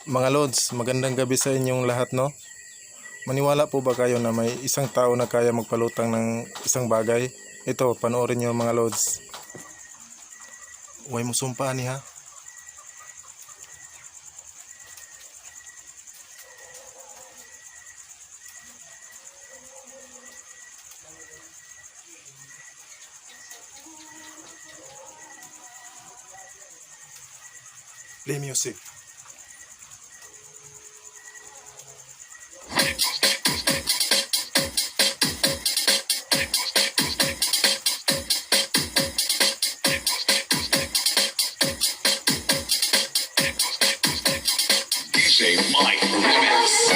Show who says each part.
Speaker 1: Mga Lods, magandang gabi sa inyong lahat, no? Maniwala po ba kayo na may isang tao na kaya magpalutang ng isang bagay? Ito, panoorin nyo mga Lods. Huwag mo sumpaan niya. Play music.
Speaker 2: DJ Mike Remix.